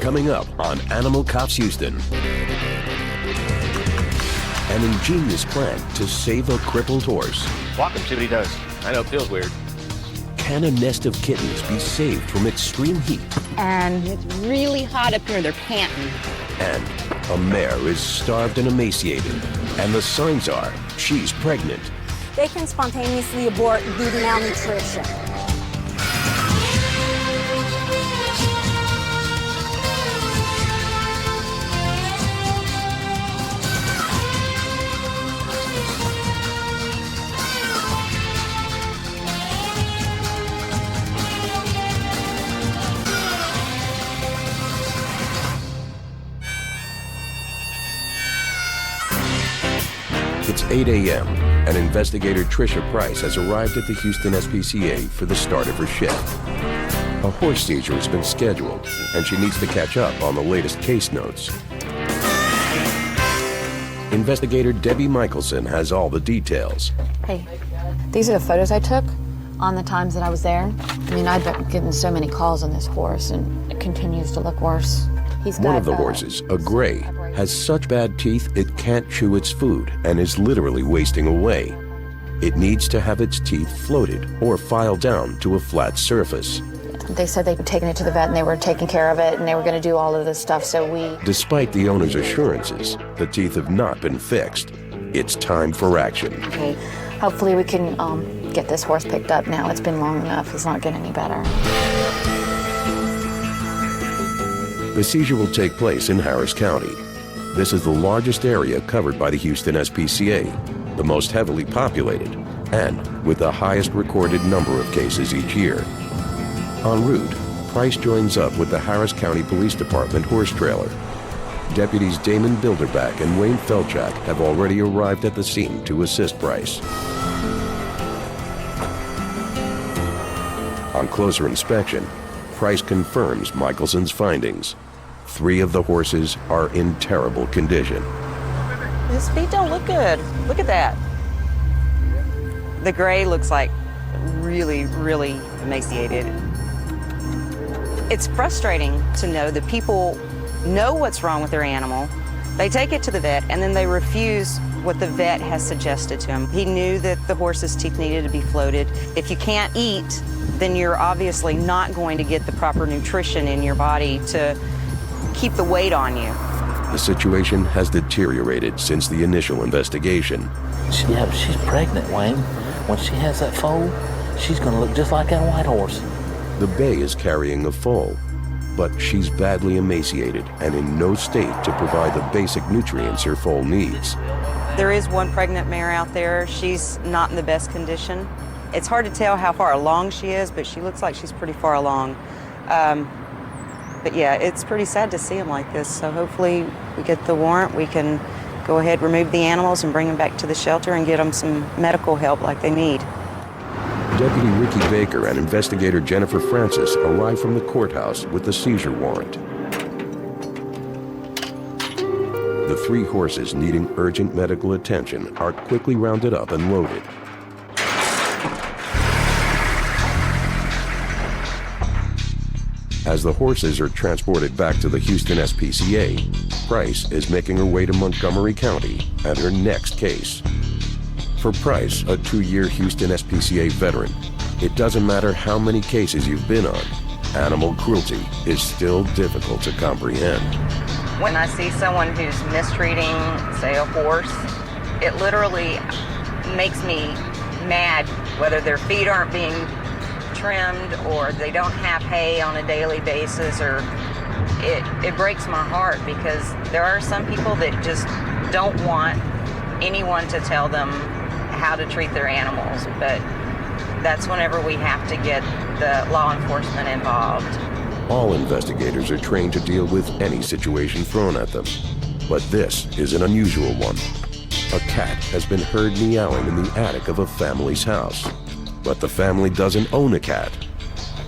Coming up on Animal Cops Houston. An ingenious plan to save a crippled horse. Walk him, see what he does. I know it feels weird. Can a nest of kittens be saved from extreme heat? And it's really hot up here, they're panting. And a mare is starved and emaciated, and the signs are she's pregnant. They can spontaneously abort due to malnutrition. It's 8 a.m., and investigator Tricia Price has arrived at the Houston SPCA for the start of her shift. A horse seizure has been scheduled, and she needs to catch up on the latest case notes. Investigator Debbie Michelson has all the details. Hey, these are the photos I took on the times that I was there. I mean, I've been getting so many calls on this horse, and it continues to look worse. One of the horses, a gray, has such bad teeth it can't chew its food and is literally wasting away. It needs to have its teeth floated or filed down to a flat surface. They said they'd taken it to the vet and they were taking care of it and they were going to do all of this stuff, so we... Despite the owner's assurances, the teeth have not been fixed. It's time for action. Okay, hopefully we can get this horse picked up now. It's been long enough. It's not getting any better. The seizure will take place in Harris County. This is the largest area covered by the Houston SPCA, the most heavily populated, and with the highest recorded number of cases each year. En route, Price joins up with the Harris County Police Department horse trailer. Deputies Damon Bilderback and Wayne Felchak have already arrived at the scene to assist Price. On closer inspection, Price confirms Michelson's findings. 3 of the horses are in terrible condition. His feet don't look good. Look at that. The gray looks like really emaciated. It's frustrating to know that people know what's wrong with their animal. They take it to the vet and then they refuse what the vet has suggested to him. He knew that the horse's teeth needed to be floated. If you can't eat, then you're obviously not going to get the proper nutrition in your body to keep the weight on you. The situation has deteriorated since the initial investigation. Yeah, she's pregnant, Wayne. When she has that foal, she's going to look just like that white horse. The bay is carrying a foal, but she's badly emaciated and in no state to provide the basic nutrients her foal needs. There is one pregnant mare out there. She's not in the best condition. It's hard to tell how far along she is, but she looks like she's pretty far along. But yeah, it's pretty sad to see them like this. So hopefully we get the warrant, we can go ahead, remove the animals and bring them back to the shelter and get them some medical help like they need. Deputy Ricky Baker and investigator Jennifer Francis arrive from the courthouse with the seizure warrant. The 3 horses needing urgent medical attention are quickly rounded up and loaded. As the horses are transported back to the Houston SPCA, Price is making her way to Montgomery County and her next case. For Price, a 2-year Houston SPCA veteran, it doesn't matter how many cases you've been on, animal cruelty is still difficult to comprehend. When I see someone who's mistreating, say, a horse, it literally makes me mad, whether their feet aren't being trimmed or they don't have hay on a daily basis, or it breaks my heart because there are some people that just don't want anyone to tell them how to treat their animals, but that's whenever we have to get the law enforcement involved. All investigators are trained to deal with any situation thrown at them, but this is an unusual one. A cat has been heard meowing in the attic of a family's house. But the family doesn't own a cat.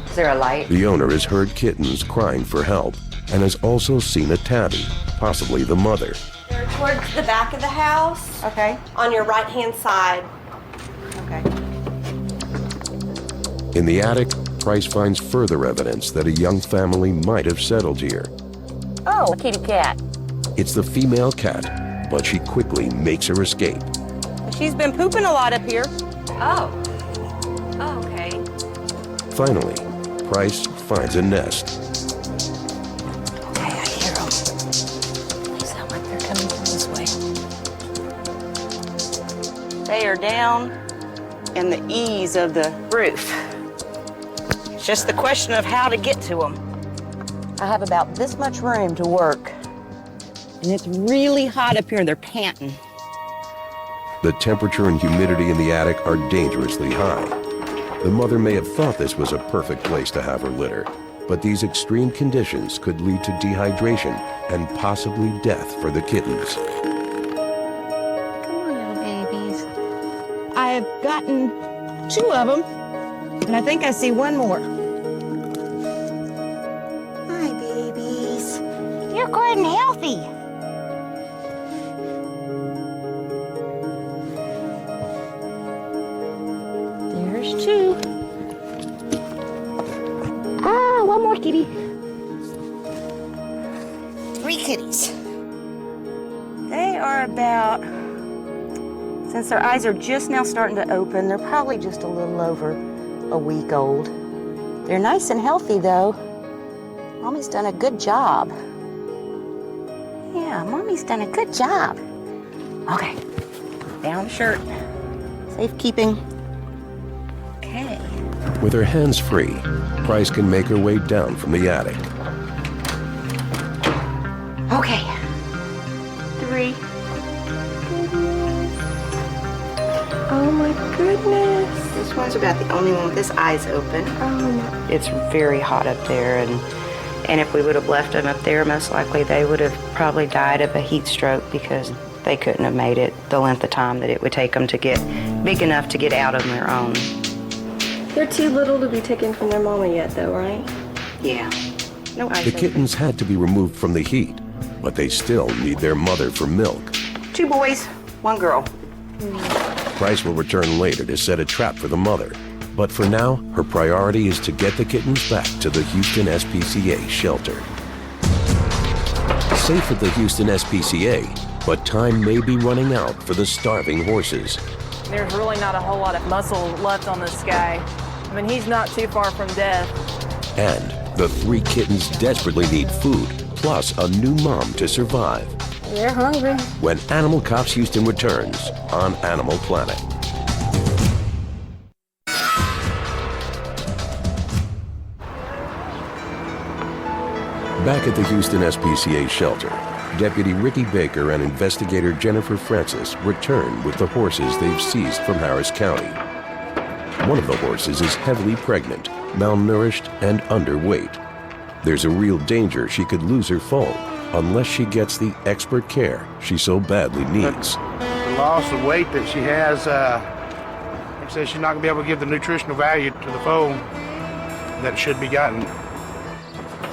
Is there a light? The owner has heard kittens crying for help and has also seen a tabby, possibly the mother. They're towards the back of the house. Okay. On your right-hand side. Okay. In the attic, Price finds further evidence that a young family might have settled here. Oh, a kitty cat. It's the female cat, but she quickly makes her escape. She's been pooping a lot up here. Oh. Oh, okay. Finally, Price finds a nest. Okay, I hear them. They sound like they're coming from this way. They are down in the eaves of the roof. It's just the question of how to get to them. I have about this much room to work. And it's really hot up here. They're panting. The temperature and humidity in the attic are dangerously high. The mother may have thought this was a perfect place to have her litter, but these extreme conditions could lead to dehydration and possibly death for the kittens. Come on, little babies. I have gotten 2 of them, and I think I see one more. Hi, babies. You're good and healthy. There's 2. Ah, one more kitty. 3 kitties. They are about, since their eyes are just now starting to open, they're probably just a little over a week old. They're nice and healthy though. Mommy's done a good job. Yeah, Mommy's done a good job. Okay, down the shirt. Safekeeping. Okay. With her hands free, Price can make her way down from the attic. Okay. 3. Oh my goodness. This one's about the only one with his eyes open. Oh. It's very hot up there, and if we would have left them up there, most likely they would have probably died of a heat stroke because they couldn't have made it the length of time that it would take them to get big enough to get out on their own. They're too little to be taken from their mama yet, though, right? Yeah. No eyes The open. kittens had to be removed from the heat, but they still need their mother for milk. 2 boys, 1 girl. Price will return later to set a trap for the mother. But for now, her priority is to get the kittens back to the Houston SPCA shelter. Safe at the Houston SPCA, but time may be running out for the starving horses. There's really not a whole lot of muscle left on this guy. I mean, he's not too far from death. And the 3 kittens desperately need food, plus a new mom to survive. They're hungry. When Animal Cops Houston returns on Animal Planet. Back at the Houston SPCA shelter, Deputy Ricky Baker and investigator Jennifer Francis return with the horses they've seized from Harris County. One of the horses is heavily pregnant, malnourished, and underweight. There's a real danger she could lose her foal unless she gets the expert care she so badly needs. The loss of weight that she has, like I said, she's not going to be able to give the nutritional value to the foal that should be gotten.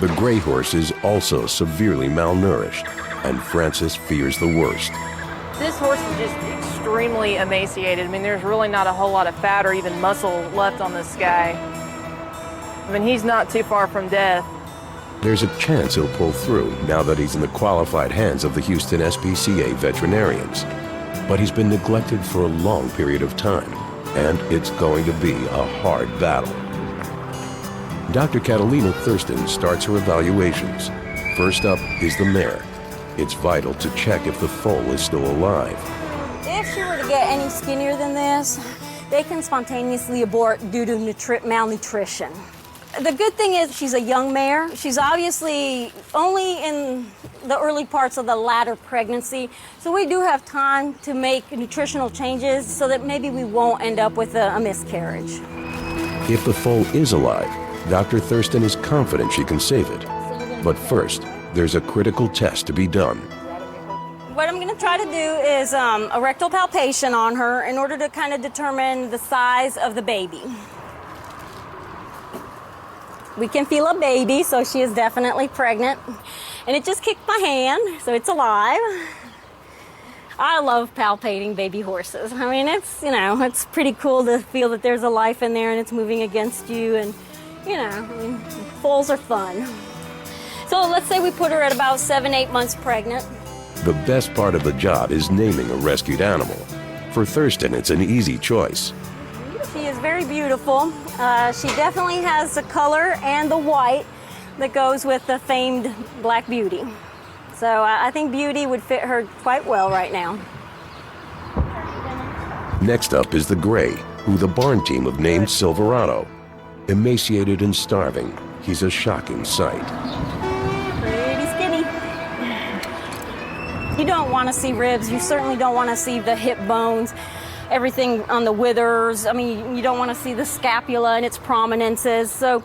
The gray horse is also severely malnourished, and Francis fears the worst. This horse is just extremely emaciated. I mean, there's really not a whole lot of fat or even muscle left on this guy. I mean, he's not too far from death. There's a chance he'll pull through now that he's in the qualified hands of the Houston SPCA veterinarians. But he's been neglected for a long period of time, and it's going to be a hard battle. Dr. Catalina Thurston starts her evaluations. First up is the mare. It's vital to check if the foal is still alive. If she were to get any skinnier than this, they can spontaneously abort due to malnutrition. The good thing is she's a young mare. She's obviously only in the early parts of the latter pregnancy, so we do have time to make nutritional changes so that maybe we won't end up with a miscarriage. If the foal is alive, Dr. Thurston is confident she can save it. But first, there's a critical test to be done. What I'm going to try to do is a rectal palpation on her in order to kind of determine the size of the baby. We can feel a baby, so she is definitely pregnant. And it just kicked my hand, so it's alive. I love palpating baby horses. I mean, it's pretty cool to feel that there's a life in there and it's moving against you, and foals are fun. So So let's say we put her at about 7-8 months pregnant. The best part of the job is naming a rescued animal. For Thurston, it's an easy choice. She is very beautiful. She definitely has the color and the white that goes with the famed Black Beauty. So I think Beauty would fit her quite well right now. Next up is the gray, who the barn team have named Silverado. Emaciated and starving, he's a shocking sight. Pretty skinny. You don't want to see ribs. You certainly don't want to see the hip bones, everything on the withers. I mean, you don't want to see the scapula and its prominences. So,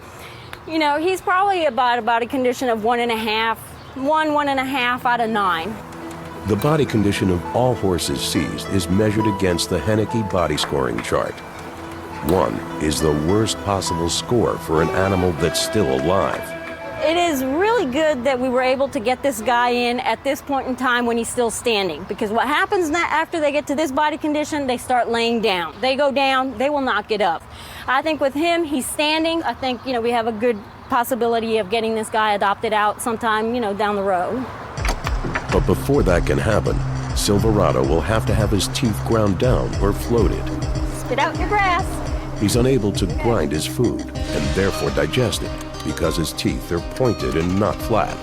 you know, he's probably about a body condition of 1.5, 1.5 out of 9. The body condition of all horses seized is measured against the Henneke body scoring chart. 1 is the worst possible score for an animal that's still alive. It is really good that we were able to get this guy in at this point in time when he's still standing, because what happens after they get to this body condition, they start laying down. They go down, they will not get up. I think with him, he's standing. I think, you know, we have a good possibility of getting this guy adopted out sometime, you know, down the road. But before that can happen, Silverado will have to have his teeth ground down or floated. Spit out your grass. He's unable to grind his food and therefore digest it because his teeth are pointed and not flat.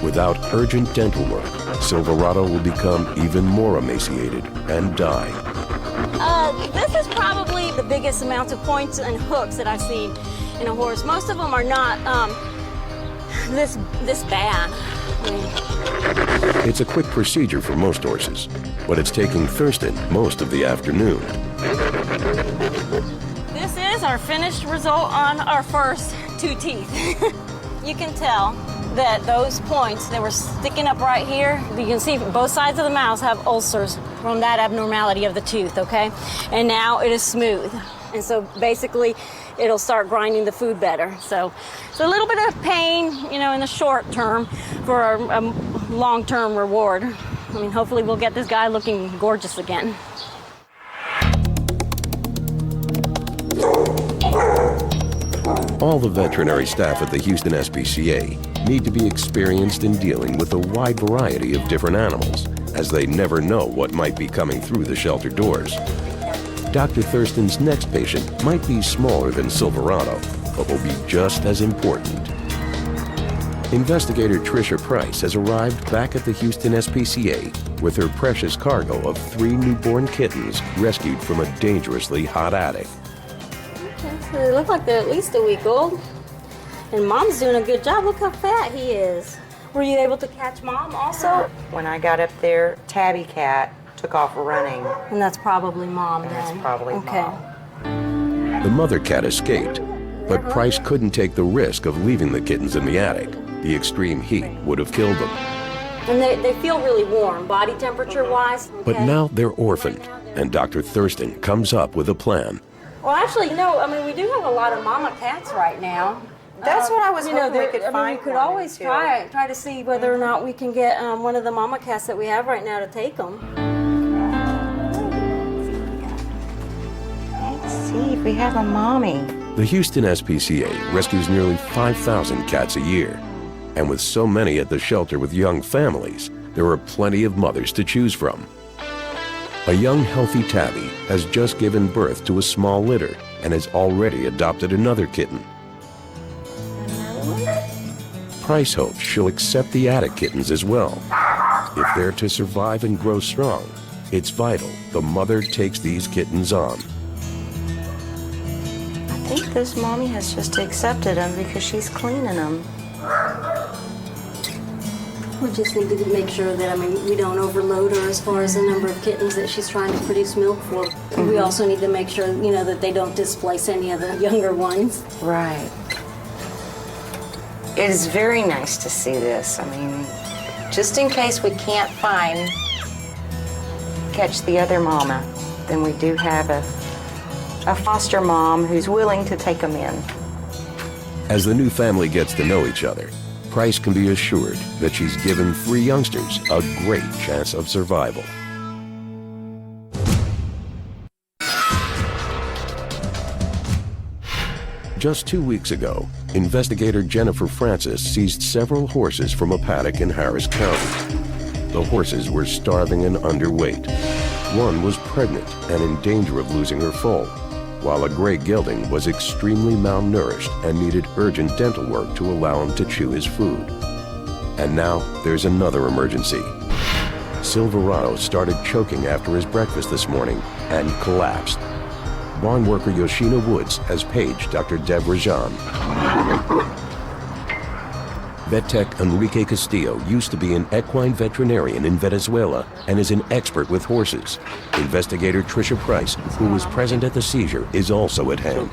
Without urgent dental work, Silverado will become even more emaciated and die. This is probably the biggest amounts of points and hooks that I've seen in a horse. Most of them are not this bad. I mean, it's a quick procedure for most horses, but it's taking Thurston most of the afternoon. This is our finished result on our first 2 teeth. You can tell that those points that were sticking up right here, you can see both sides of the mouth have ulcers from that abnormality of the tooth, okay? And now it is smooth. And so basically, it'll start grinding the food better. So it's a little bit of pain, you know, in the short term for a long-term reward. I mean, hopefully we'll get this guy looking gorgeous again. All the veterinary staff at the Houston SPCA need to be experienced in dealing with a wide variety of different animals, as they never know what might be coming through the shelter doors. Dr. Thurston's next patient might be smaller than Silverado, but will be just as important. Investigator Tricia Price has arrived back at the Houston SPCA with her precious cargo of 3 newborn kittens rescued from a dangerously hot attic. They look like they're at least a week old. And Mom's doing a good job. Look how fat he is. Were you able to catch Mom also? When I got up there, Tabby Cat took off running. And that's probably Mom then. That's probably Mom. The mother cat escaped, but Price couldn't take the risk of leaving the kittens in the attic. The extreme heat would have killed them. And they feel really warm, body temperature-wise. But now they're orphaned, and Dr. Thurston comes up with a plan. Well, actually, no, I mean, we do have a lot of mama cats right now. That's what I was hoping we could find. We could always try to see whether or not we can get one of the mama cats that we have right now to take them. Let's see if we have a mommy. The Houston SPCA rescues nearly 5,000 cats a year. And with so many at the shelter with young families, there are plenty of mothers to choose from. A young, healthy tabby has just given birth to a small litter and has already adopted another kitten. Price hopes she'll accept the attic kittens as well. If they're to survive and grow strong, it's vital the mother takes these kittens on. I think this mommy has just accepted them because she's cleaning them. We just need to make sure that, I mean, we don't overload her as far as the number of kittens that she's trying to produce milk for. We also need to make sure, you know, that they don't displace any of the younger ones. Right. It is very nice to see this. I mean, just in case we can't catch the other mama, then we do have a foster mom who's willing to take them in. As the new family gets to know each other, Price can be assured that she's given 3 youngsters a great chance of survival. Just 2 weeks ago, investigator Jennifer Francis seized several horses from a paddock in Harris County. The horses were starving and underweight. One was pregnant and in danger of losing her foal, while a gray gelding was extremely malnourished and needed urgent dental work to allow him to chew his food. And now there's another emergency. Silverado started choking after his breakfast this morning and collapsed. Barn worker Yoshina Woods has paged Dr. Deb Rajan. Vet tech Enrique Castillo used to be an equine veterinarian in Venezuela and is an expert with horses. Investigator Tricia Price, who was present at the seizure, is also at hand.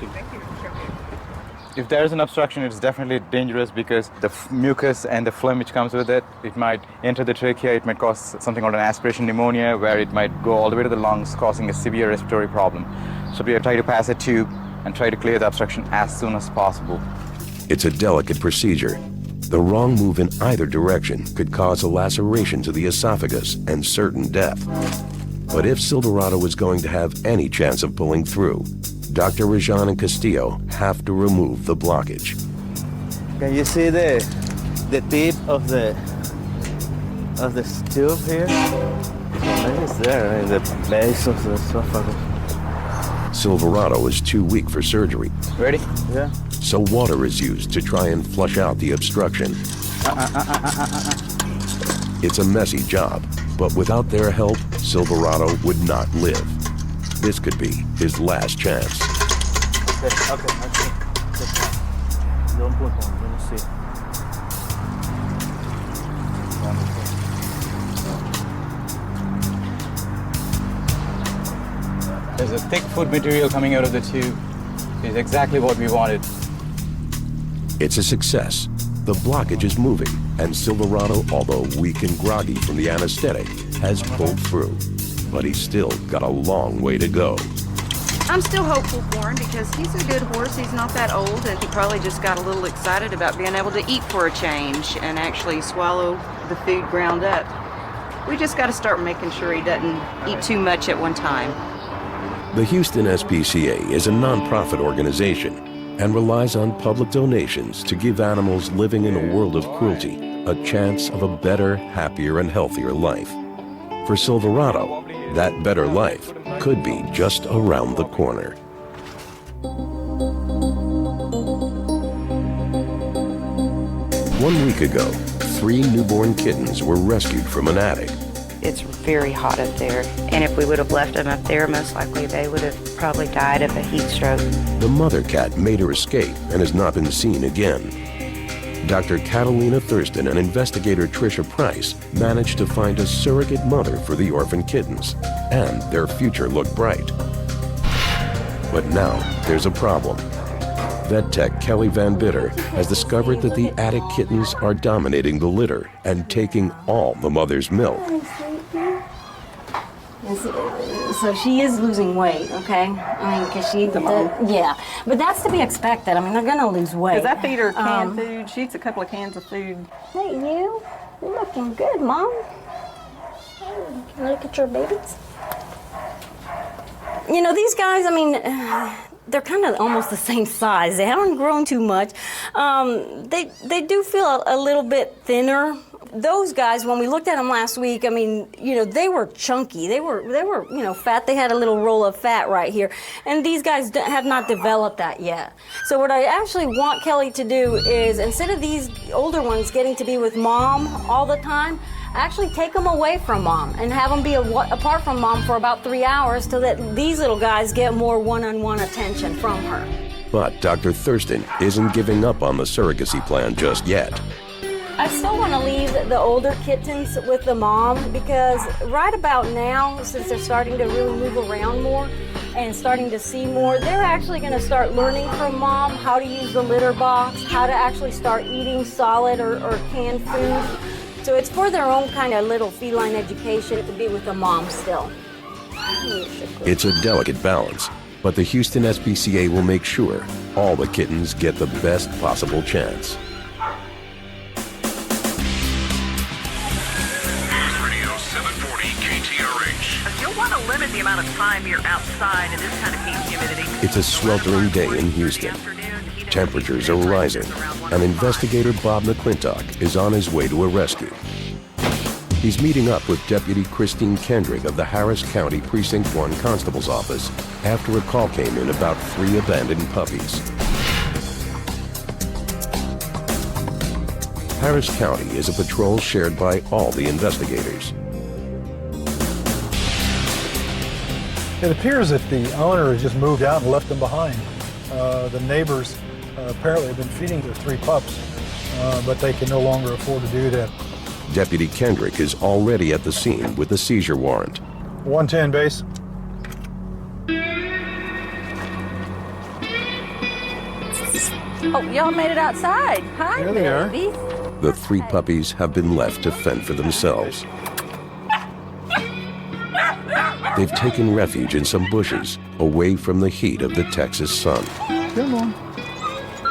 If there is an obstruction, it's definitely dangerous because the mucus and the phlegm which comes with it, it might enter the trachea, it might cause something called an aspiration pneumonia, where it might go all the way to the lungs, causing a severe respiratory problem. So we try to pass a tube and try to clear the obstruction as soon as possible. It's a delicate procedure. The wrong move in either direction could cause a laceration to the esophagus and certain death. But if Silverado is going to have any chance of pulling through, Dr. Rajan and Castillo have to remove the blockage. Can you see the tip of the tube here? Maybe it's there in the base of the esophagus. Silverado is too weak for surgery. Ready? Yeah. So water is used to try and flush out the obstruction. It's a messy job, but without their help, Silverado would not live. This could be his last chance. Okay. Don't put on. Let me see. There's a thick food material coming out of the tube. It's exactly what we wanted. It's a success. The blockage is moving, and Silverado, although weak and groggy from the anesthetic, has pulled through. But he's still got a long way to go. I'm still hopeful for him because he's a good horse. He's not that old, and he probably just got a little excited about being able to eat for a change and actually swallow the food ground up. We just got to start making sure he doesn't eat too much at one time. The Houston SPCA is a nonprofit organization and relies on public donations to give animals living in a world of cruelty a chance of a better, happier, and healthier life. For Silverado, that better life could be just around the corner. 1 week ago, 3 newborn kittens were rescued from an attic. It's very hot up there, and if we would have left them up there, most likely they would have probably died of a heat stroke. The mother cat made her escape and has not been seen again. Dr. Catalina Thurston and investigator Tricia Price managed to find a surrogate mother for the orphan kittens, and their future looked bright. But now there's a problem. Vet tech Kelly Van Bitter has discovered that the attic kittens are dominating the litter and taking all the mother's milk. So she is losing weight, okay? I mean, because she, yeah. But that's to be expected. I mean, they're going to lose weight. Because I feed her canned food. She eats a couple of cans of food. Hey, you're looking good, Mom. Can I look at your babies? You know, these guys, I mean, they're kind of almost the same size. They haven't grown too much. They do feel a little bit thinner. Those guys, when we looked at them last week, I mean, you know, they were chunky. They were, you know, fat. They had a little roll of fat right here. And these guys have not developed that yet. So what I actually want Kelly to do is, instead of these older ones getting to be with Mom all the time, actually take them away from Mom and have them be apart from Mom for about 3 hours so that these little guys get more one-on-one attention from her. But Dr. Thurston isn't giving up on the surrogacy plan just yet. I still want to leave the older kittens with the mom because right about now, since they're starting to really move around more and starting to see more, they're actually going to start learning from Mom how to use the litter box, how to actually start eating solid or canned food. So it's for their own kind of little feline education to be with the mom still. It's a delicate balance, but the Houston SPCA will make sure all the kittens get the best possible chance. Limit the amount of time you're outside in this kind of heat and humidity. It's a sweltering day in Houston. Temperatures are rising, and investigator Bob McClintock is on his way to a rescue. He's meeting up with Deputy Christine Kendrick of the Harris County Precinct 1 Constable's Office after a call came in about 3 abandoned puppies. Harris County is a patrol shared by all the investigators. It appears that the owner has just moved out and left them behind. The neighbors apparently have been feeding their 3 pups, but they can no longer afford to do that. Deputy Kendrick is already at the scene with a seizure warrant. 110 base. Oh, y'all made it outside. Hi, There they are. babies. The 3 puppies have been left to fend for themselves. They've taken refuge in some bushes, away from the heat of the Texas sun. Come on.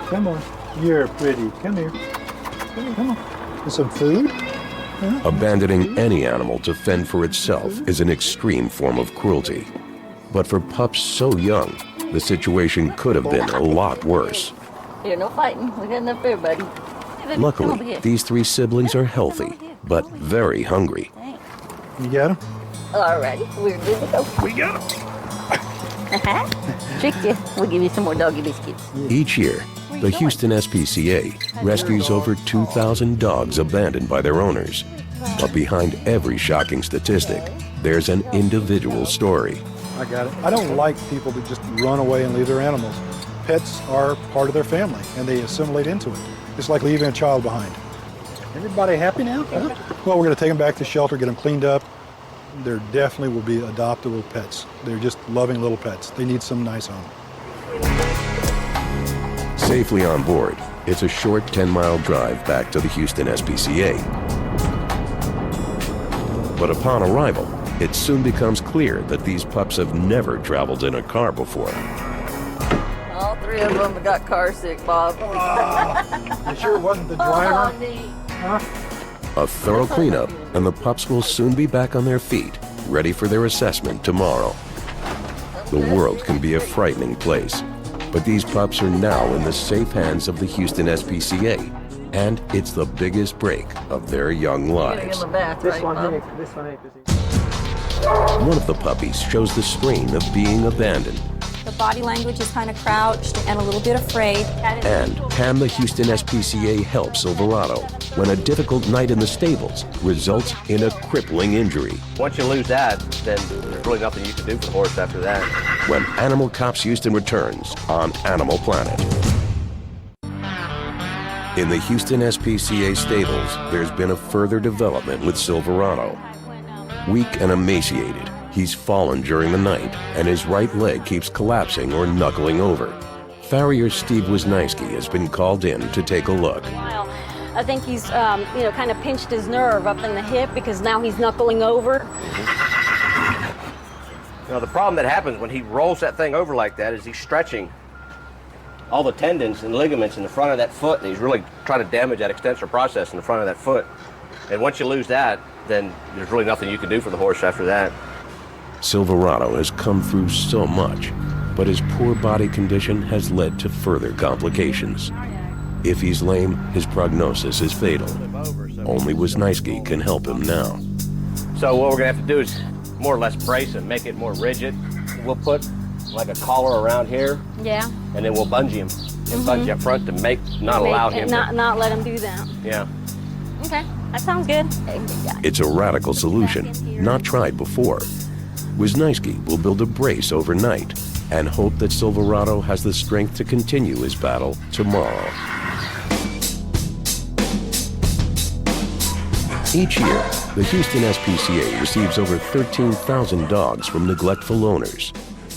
Come on. You're pretty. Come here. Come on. Want some food? Huh? Abandoning any animal to fend for itself is an extreme form of cruelty. But for pups so young, the situation could have been a lot worse. Here, no fighting. We got enough for everybody. Luckily, these 3 siblings are healthy, but very hungry. You got him? Alrighty, we're good to go. We got him. Tricked you. We'll give you some more doggy biscuits. Each year, the Houston SPCA rescues over 2,000 dogs abandoned by their owners. But behind every shocking statistic, there's an individual story. I got it. I don't like people that just run away and leave their animals. Pets are part of their family, and they assimilate into it. It's like leaving a child behind. Everybody happy now? Huh? Well, we're going to take them back to shelter, get them cleaned up. There definitely will be adoptable pets. They're just loving little pets. They need some nice home. Safely on board, it's a short 10-mile drive back to the Houston SPCA. But upon arrival, it soon becomes clear that these pups have never traveled in a car before. All 3 of them got car sick, Bob. You sure it wasn't the driver? Huh? A thorough cleanup, and the pups will soon be back on their feet, ready for their assessment tomorrow. The world can be a frightening place, but these pups are now in the safe hands of the Houston SPCA, and it's the biggest break of their young lives. This one. One of the puppies shows the strain of being abandoned. The body language is kind of crouched and a little bit afraid. And can the Houston SPCA help Silverado when a difficult night in the stables results in a crippling injury? Once you lose that, then there's really nothing you can do for the horse after that. When Animal Cops Houston returns on Animal Planet. In the Houston SPCA stables, there's been a further development with Silverado. Weak and emaciated, he's fallen during the night, and his right leg keeps collapsing or knuckling over. Farrier Steve Wisniewski has been called in to take a look. I think he's, kind of pinched his nerve up in the hip because now he's knuckling over. The problem that happens when he rolls that thing over like that is he's stretching all the tendons and ligaments in the front of that foot, and he's really trying to damage that extensor process in the front of that foot. And once you lose that, then there's really nothing you can do for the horse after that. Silverado has come through so much, but his poor body condition has led to further complications. If he's lame, his prognosis is fatal. Only Wisniewski can help him now. So what we're gonna have to do is more or less brace him, make it more rigid. We'll put like a collar around here. Yeah. And then we'll bungee him and bungee up front to not allow him to... Not let him do that. Yeah. Okay, that sounds good. It's a radical solution, not tried before. Wisniewski will build a brace overnight and hope that Silverado has the strength to continue his battle tomorrow. Each year, the Houston SPCA receives over 13,000 dogs from neglectful owners.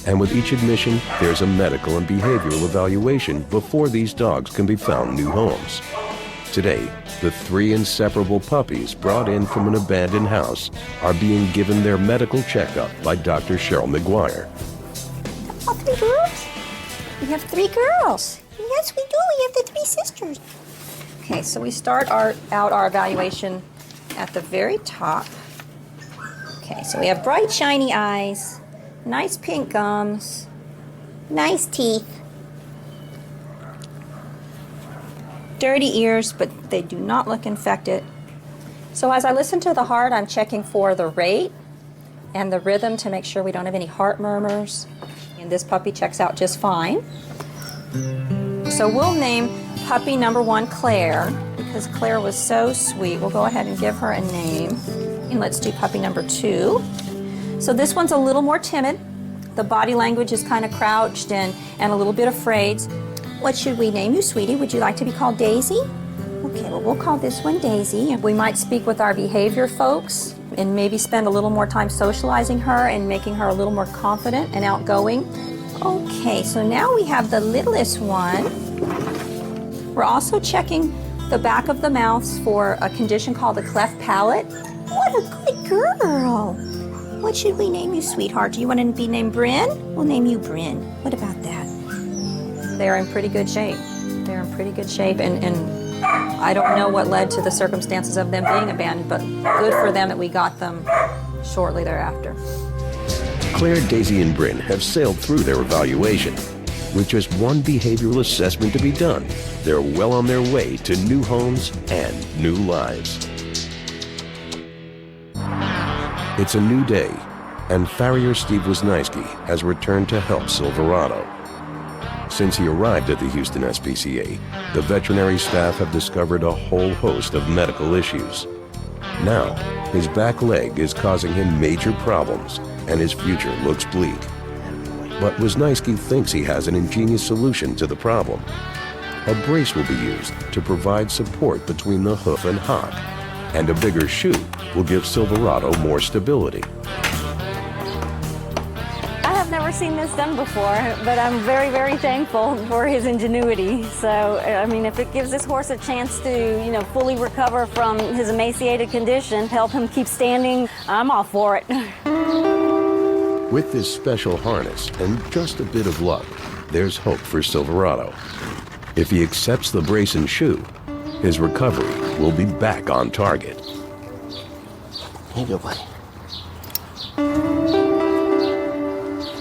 And with each admission, there's a medical and behavioral evaluation before these dogs can be found new homes. Today, the 3 inseparable puppies brought in from an abandoned house are being given their medical checkup by Dr. Cheryl McGuire. Oh, 3 girls? We have 3 girls. Yes, we do. We have the 3 sisters. Okay, so we start out our evaluation at the very top. Okay, so we have bright, shiny eyes, nice pink gums, nice teeth. dirty ears, but they do not look infected. So as I listen to the heart, I'm checking for the rate and the rhythm to make sure we don't have any heart murmurs. And this puppy checks out just fine. So we'll name puppy number 1 Claire, because Claire was so sweet. We'll go ahead and give her a name. And let's do puppy number 2. So this one's a little more timid. The body language is kind of crouched and a little bit afraid. What should we name you, sweetie? Would you like to be called Daisy? Okay, well, we'll call this one Daisy. We might speak with our behavior folks and maybe spend a little more time socializing her and making her a little more confident and outgoing. Okay, so now we have the littlest one. We're also checking the back of the mouth for a condition called the cleft palate. What a good girl. What should we name you, sweetheart? Do you want to be named Bryn? We'll name you Bryn. What about that? They're in pretty good shape. They're in pretty good shape, and I don't know what led to the circumstances of them being abandoned, but good for them that we got them shortly thereafter. Claire, Daisy, and Bryn have sailed through their evaluation. With just one behavioral assessment to be done, they're well on their way to new homes and new lives. It's a new day, and farrier Steve Wisniewski has returned to help Silverado. Since he arrived at the Houston SPCA, the veterinary staff have discovered a whole host of medical issues. Now, his back leg is causing him major problems, and his future looks bleak. But Wisniewski thinks he has an ingenious solution to the problem. A brace will be used to provide support between the hoof and hock, and a bigger shoe will give Silverado more stability. I have never seen this done before, but I'm very, very thankful for his ingenuity. So, I mean, if it gives this horse a chance to, fully recover from his emaciated condition, help him keep standing, I'm all for it. With this special harness and just a bit of luck, there's hope for Silverado. If he accepts the brace and shoe, his recovery will be back on target. Here you go, buddy.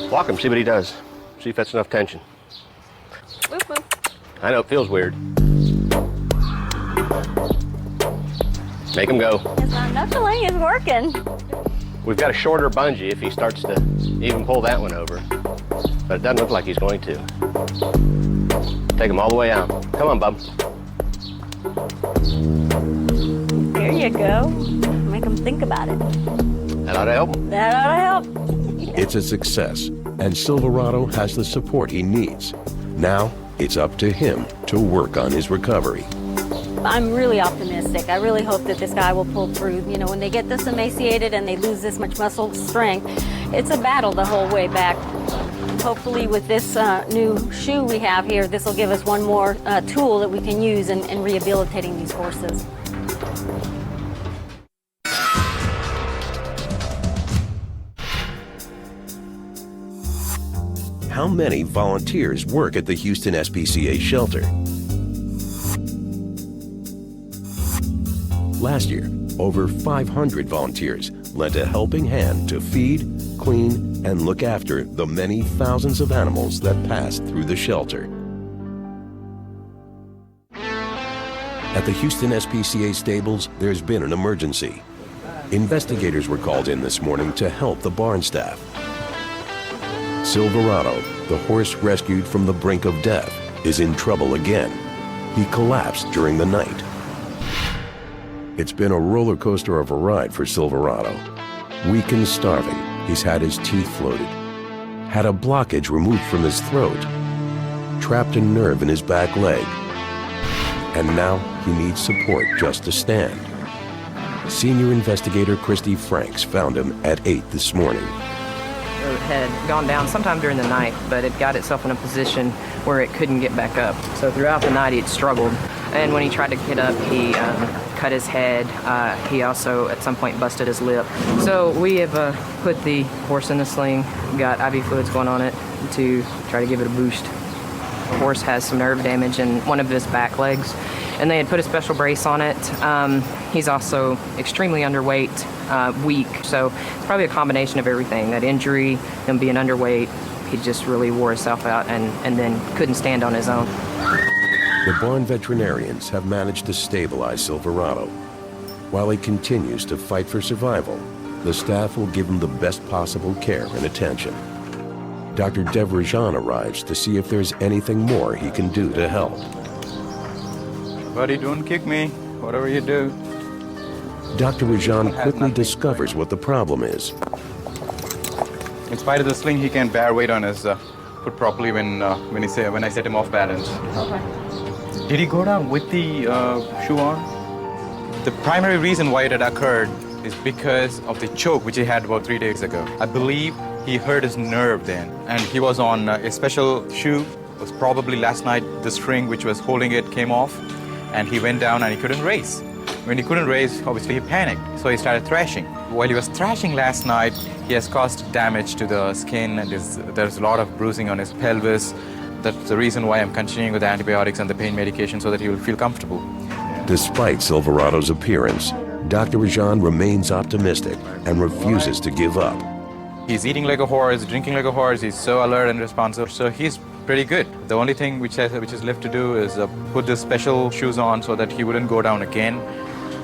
Walk him, see what he does. See if that's enough tension. Whoop, whoop. I know, it feels weird. Make him go. His knuckling is working. We've got a shorter bungee if he starts to even pull that one over. But it doesn't look like he's going to. Take him all the way out. Come on, bub. There you go. Make him think about it. That ought to help him. That ought to help. It's a success, and Silverado has the support he needs. Now, it's up to him to work on his recovery. I'm really optimistic. I really hope that this guy will pull through. When they get this emaciated and they lose this much muscle strength, it's a battle the whole way back. Hopefully with this new shoe we have here, this will give us one more tool that we can use in rehabilitating these horses. How many volunteers work at the Houston SPCA shelter? Last year, over 500 volunteers lent a helping hand to feed, clean, and look after the many thousands of animals that passed through the shelter. At the Houston SPCA stables, there's been an emergency. Investigators were called in this morning to help the barn staff. Silverado, the horse rescued from the brink of death, is in trouble again. He collapsed during the night. It's been a roller coaster of a ride for Silverado. Weak and starving, he's had his teeth floated, had a blockage removed from his throat, trapped a nerve in his back leg, and now he needs support just to stand. Senior investigator Christy Franks found him at 8 this morning. It had gone down sometime during the night, but it got itself in a position where it couldn't get back up. So throughout the night, it struggled. And when he tried to get up, he cut his head. He also, at some point, busted his lip. So we have put the horse in the sling, got IV fluids going on it to try to give it a boost. The horse has some nerve damage in one of his back legs, and they had put a special brace on it. He's also extremely underweight, weak, so it's probably a combination of everything. That injury, him being underweight, he just really wore himself out and then couldn't stand on his own. The barn veterinarians have managed to stabilize Silverado. While he continues to fight for survival, the staff will give him the best possible care and attention. Dr. Devrajan arrives to see if there's anything more he can do to help. Buddy, don't kick me, whatever you do. Dr. Rajan quickly discovers what the problem is. In spite of the sling, he can bear weight on his foot properly when I set him off balance. Okay. Did he go down with the shoe on? The primary reason why it had occurred is because of the choke which he had about 3 days ago. I believe he hurt his nerve then, and he was on a special shoe. It was probably last night the string which was holding it came off, and he went down and he couldn't race. When he couldn't race, obviously he panicked, so he started thrashing. While he was thrashing last night, he has caused damage to the skin, and there's a lot of bruising on his pelvis. That's the reason why I'm continuing with the antibiotics and the pain medication, so that he will feel comfortable. Despite Silverado's appearance, Dr. Rajan remains optimistic and refuses to give up. He's eating like a horse, drinking like a horse, he's so alert and responsive, so he's pretty good. The only thing which is left to do is put the special shoes on so that he wouldn't go down again.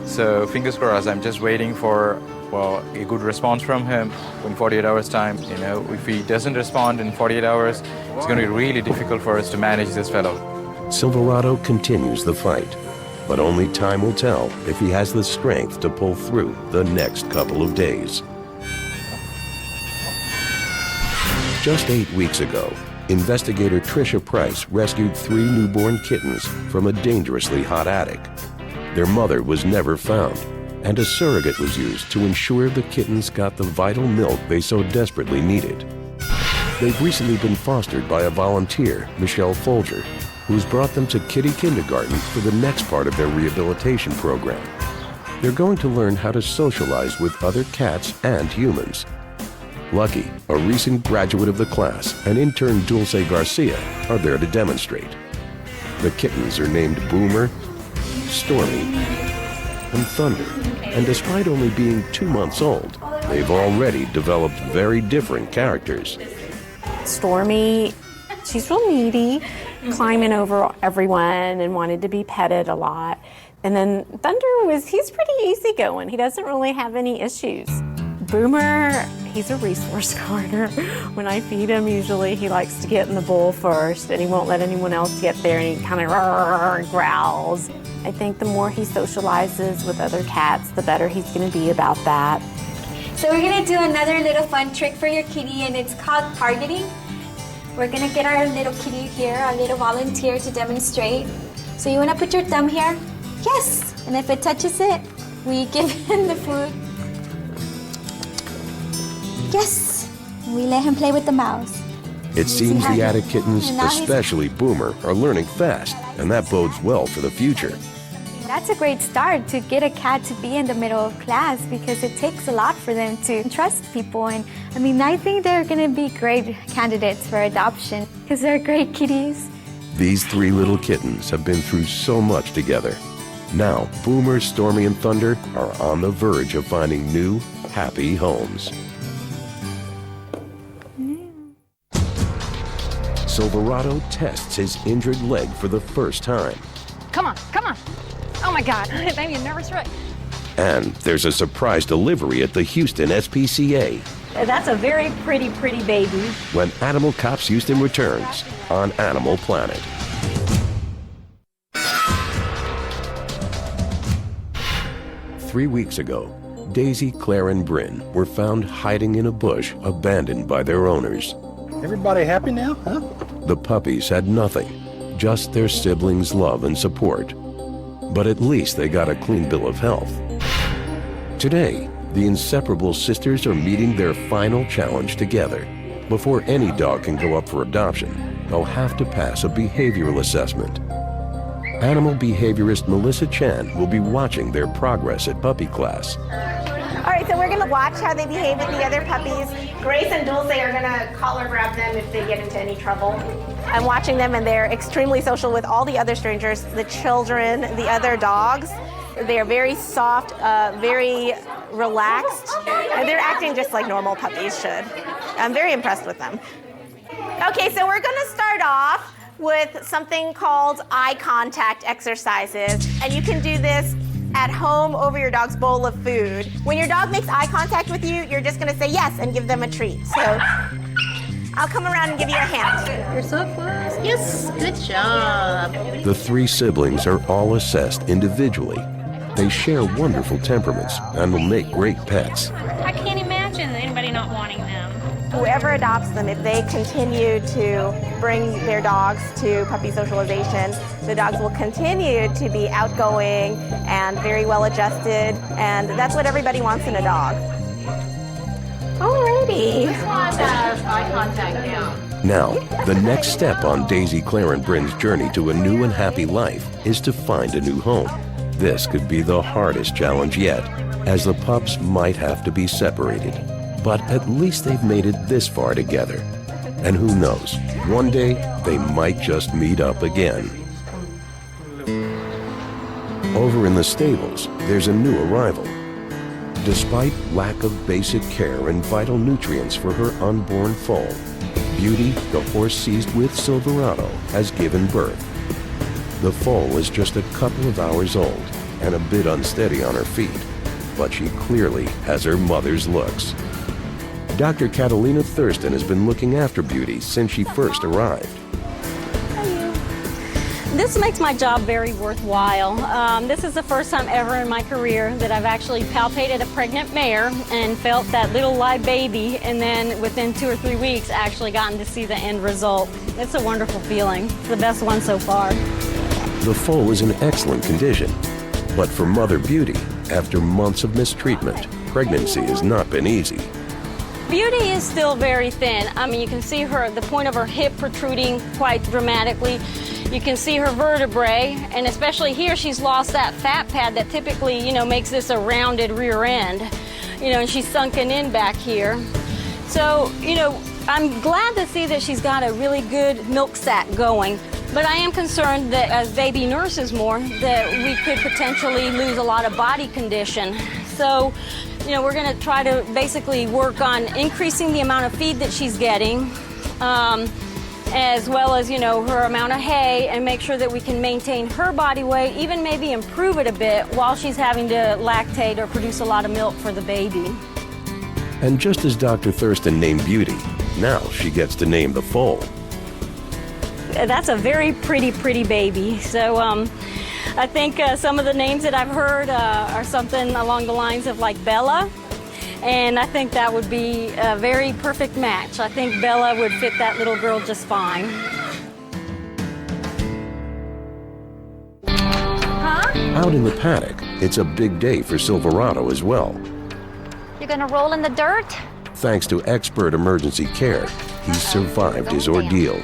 So fingers crossed, I'm just waiting for a good response from him in 48 hours time. You know, if he doesn't respond in 48 hours, it's going to be really difficult for us to manage this fellow. Silverado continues the fight, but only time will tell if he has the strength to pull through the next couple of days. Just 8 weeks ago, investigator Tricia Price rescued 3 newborn kittens from a dangerously hot attic. Their mother was never found, and a surrogate was used to ensure the kittens got the vital milk they so desperately needed. They've recently been fostered by a volunteer, Michelle Folger, who's brought them to Kitty Kindergarten for the next part of their rehabilitation program. They're going to learn how to socialize with other cats and humans. Lucky, a recent graduate of the class, and intern Dulce Garcia are there to demonstrate. The kittens are named Boomer, Stormy, and Thunder, and despite only being 2 months old, they've already developed very different characters. Stormy, she's real needy, climbing over everyone and wanted to be petted a lot. And then Thunder he's pretty easygoing. He doesn't really have any issues. Boomer, he's a resource guarder. When I feed him, usually he likes to get in the bowl first, and he won't let anyone else get there, and he kind of growls. I think the more he socializes with other cats, the better he's going to be about that. So we're going to do another little fun trick for your kitty, and it's called targeting. We're going to get our little kitty here, our little volunteer, to demonstrate. So you want to put your thumb here? Yes! And if it touches it, we give him the food. Yes! And we let him play with the mouse. It seems the attic kittens, especially Boomer, are learning fast, and that bodes well for the future. That's a great start to get a cat to be in the middle of class, because it takes a lot for them to trust people. And I mean, I think they're going to be great candidates for adoption because they're great kitties. These 3 little kittens have been through so much together. Now, Boomer, Stormy, and Thunder are on the verge of finding new, happy homes. Silverado tests his injured leg for the first time. Come on, come on. Oh my God, it made me a nervous wreck. And there's a surprise delivery at the Houston SPCA. That's a very pretty baby. When Animal Cops Houston returns on Animal Planet. Three weeks ago, Daisy, Claire, and Bryn were found hiding in a bush abandoned by their owners. Everybody happy now, huh? The puppies had nothing, just their siblings' love and support. But at least they got a clean bill of health. Today, the inseparable sisters are meeting their final challenge together. Before any dog can go up for adoption, they'll have to pass a behavioral assessment. Animal behaviorist Melissa Chan will be watching their progress at puppy class. All right, so we're gonna watch how they behave with the other puppies. Grace and Dulce are gonna collar grab them if they get into any trouble. I'm watching them, and they're extremely social with all the other strangers, the children, the other dogs. They are very soft, very relaxed, and they're acting just like normal puppies should. I'm very impressed with them. Okay, so we're gonna start off with something called eye contact exercises. And you can do this at home over your dog's bowl of food. When your dog makes eye contact with you, you're just gonna say yes and give them a treat. So I'll come around and give you a hand. You're so close. Yes, good job. The three siblings are all assessed individually. They share wonderful temperaments and will make great pets. I can't imagine anybody not wanting them. Whoever adopts them, if they continue to bring their dogs to puppy socialization, the dogs will continue to be outgoing and very well adjusted, and that's what everybody wants in a dog. Alrighty. This one has eye contact now. Now, the next step on Daisy, Claire, and Bryn's journey to a new and happy life is to find a new home. This could be the hardest challenge yet, as the pups might have to be separated. But at least they've made it this far together. And who knows, one day they might just meet up again. Over in the stables, there's a new arrival. Despite lack of basic care and vital nutrients for her unborn foal, Beauty, the horse seized with Silverado, has given birth. The foal is just a couple of hours old and a bit unsteady on her feet, but she clearly has her mother's looks. Dr. Catalina Thurston has been looking after Beauty since she first arrived. This makes my job very worthwhile. This is the first time ever in my career that I've actually palpated a pregnant mare and felt that little live baby, and then within 2 or 3 weeks actually gotten to see the end result. It's a wonderful feeling. It's the best one so far. The foal is in excellent condition, but for Mother Beauty, after months of mistreatment, pregnancy has not been easy. Beauty is still very thin. I mean, you can see the point of her hip protruding quite dramatically. You can see her vertebrae, and especially here, she's lost that fat pad that typically, makes this a rounded rear end. And she's sunken in back here. So, I'm glad to see that she's got a really good milk sac going. But I am concerned that as baby nurses more, that we could potentially lose a lot of body condition. So, we're going to try to basically work on increasing the amount of feed that she's getting, as well as, her amount of hay, and make sure that we can maintain her body weight, even maybe improve it a bit while she's having to lactate or produce a lot of milk for the baby. And just as Dr. Thurston named Beauty, now she gets to name the foal. That's a very pretty baby. So I think some of the names that I've heard are something along the lines of like Bella, and I think that would be a very perfect match. I think Bella would fit that little girl just fine. Out in the paddock, it's a big day for Silverado as well. You're gonna roll in the dirt? Thanks to expert emergency care, he's survived his ordeal.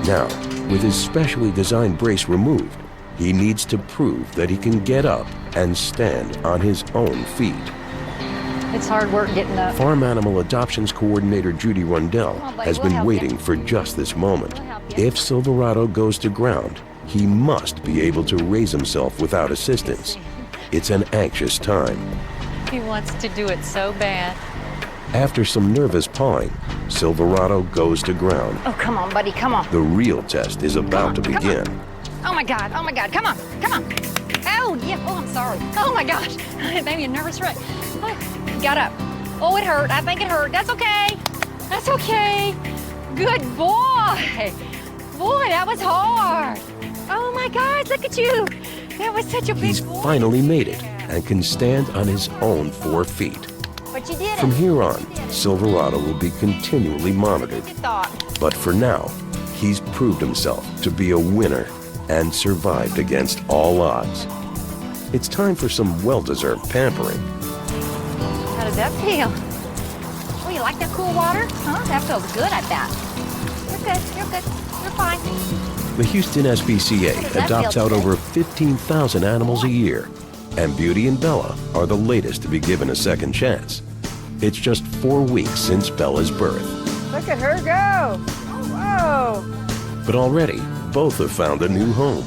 Now, with his specially designed brace removed, he needs to prove that he can get up and stand on his own feet. It's hard work getting up. Farm Animal Adoptions Coordinator Judy Rundell has been waiting for just this moment. If Silverado goes to ground, he must be able to raise himself without assistance. It's an anxious time. He wants to do it so bad. After some nervous pawing, Silverado goes to ground. Oh, come on, buddy, come on. The real test is about to begin. Oh my God, come on. Oh, yeah, oh, I'm sorry. Oh my gosh, it made me a nervous wreck. Oh, got up. Oh, it hurt, I think it hurt. That's okay. Good boy. Boy, that was hard. Oh my God, look at you. That was such a big He's boy. finally made it and can stand on his own 4 feet. But you did it. From here on, Silverado will be continually monitored. But for now, he's proved himself to be a winner and survived against all odds. It's time for some well-deserved pampering. How does that feel? Oh, you like that cool water? Huh? That feels good, I bet. You're good. You're fine. The Houston SPCA adopts out over 15,000 animals a year, and Beauty and Bella are the latest to be given a second chance. It's just 4 weeks since Bella's birth. Look at her go. Oh, whoa. But already, both have found a new home.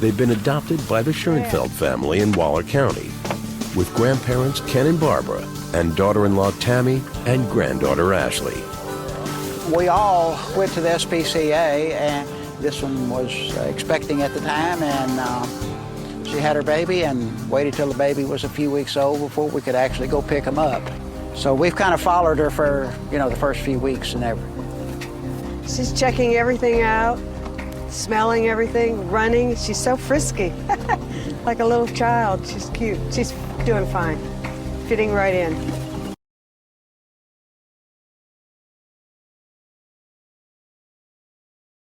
They've been adopted by the Schoenfeld family in Waller County, with grandparents Ken and Barbara, and daughter-in-law Tammy and granddaughter Ashley. We all went to the SPCA, and this one was expecting at the time, and she had her baby and waited till the baby was a few weeks old before we could actually go pick him up. So we've kind of followed her for, the first few weeks and everything. She's checking everything out, smelling everything, running. She's so frisky, like a little child. She's cute. She's doing fine, fitting right in.